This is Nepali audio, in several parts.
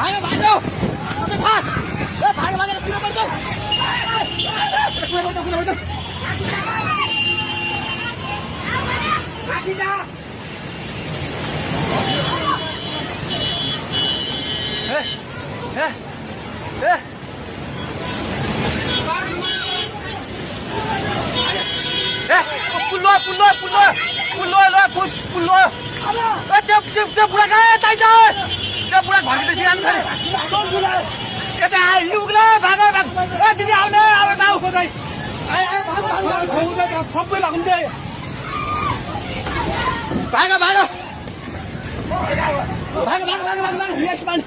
भाग्यो भाग्यो फास ए भाग्यो भागेर किन पर्छौ कुन आखिदा पुल्लो त्यो बुढा कहाँ चाहिन्छ त्यो बुढा घरभित्र सिरानु छ यता आइपुग्ला भाग ए दिदी आउने अब गाउँ खोज्दै सबै लाग्छ भाग भाग भाग भाग भाग भाग भाग यस मान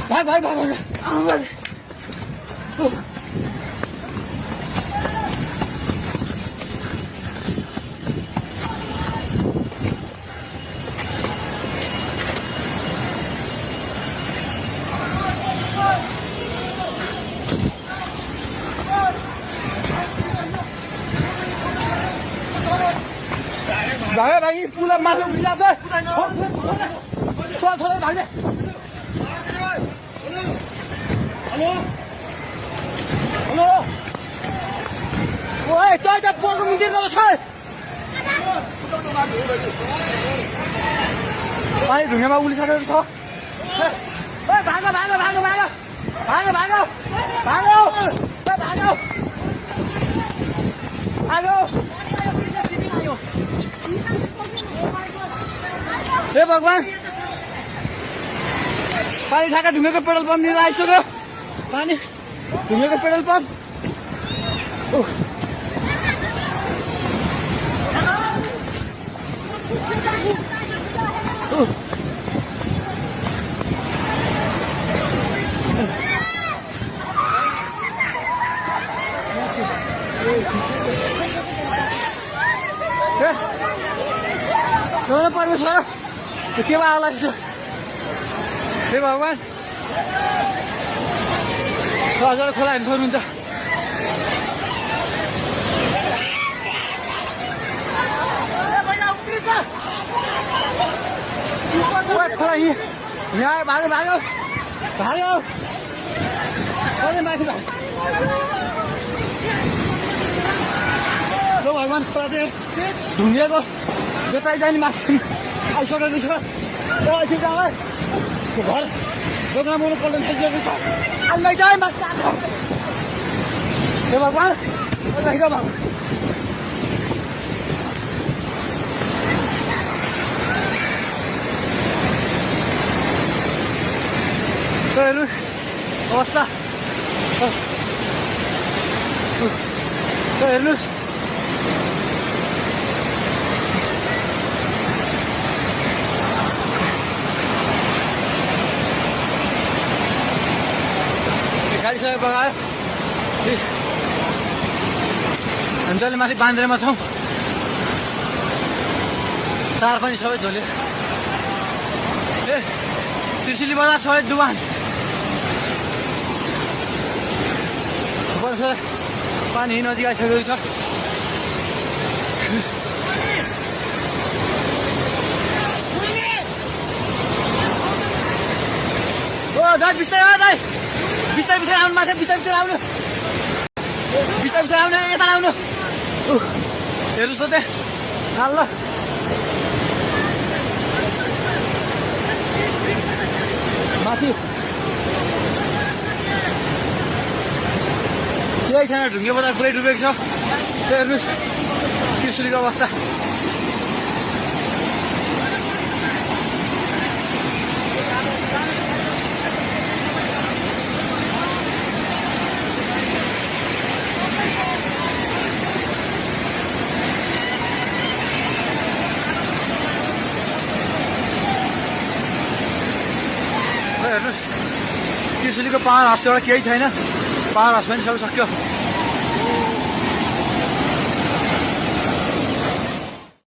भाग भाग भाग भाग भागे भागी पुला माथि उभिला छ छोडे भागे हेलो हेलो ओए तै त पोको मुन्तिर गएको छ पानी ढुङ्गामा उलिसकेको छ ए भागो भागो भागो भागो भागो भागो भागो ए भागो भागो हे भगवान पानी ठाका ढुङ्गेको पेट्रोल पम्प लिएर आइसक्यो पानी ढुङ्गेको पेट्रोल पम्प परमेश्वर के आला हे भगवान हजुर खोला हेर्नु सक्नुहुन्छ खोला यहाँ भागो भागो भागो माथि भगवान खोला चाहिँ ढुङ्गेको बेताइ जाने माथि आइसकेको छ एकछिन जाँदै घर दोकान बनाउनु पर्ने थालिसकेको छ आइमै जाए माथि हे भगवान भगवान हेर्नु अवस्था हेर्नुहोस् गाडी सबै बगायो हामी जहिले माथि बाँद्रेमा छौँ तार पनि सबै झोल्यो ए त्रिशुली बजार सबै डुबान पानी नजिक आइसकेको छ ओ दाइ बिस्तारै दाइ बिस्तारै बिस्तारै आउनु माथि बिस्तारै बिस्तारै आउनु बिस्तारै बिस्तारै आउनु यता आउनु हेर्नुहोस् त त्यहाँ ल माथि केही छैन ढुङ्गे बजार पुरै डुबेको छ हेर्नुहोस् त्रिशुलीको अवस्था हेर्नुहोस् त्रिशुलीको पाहाड हाउस एउटा केही छैन पाहाड हाउस पनि सबै सक्यो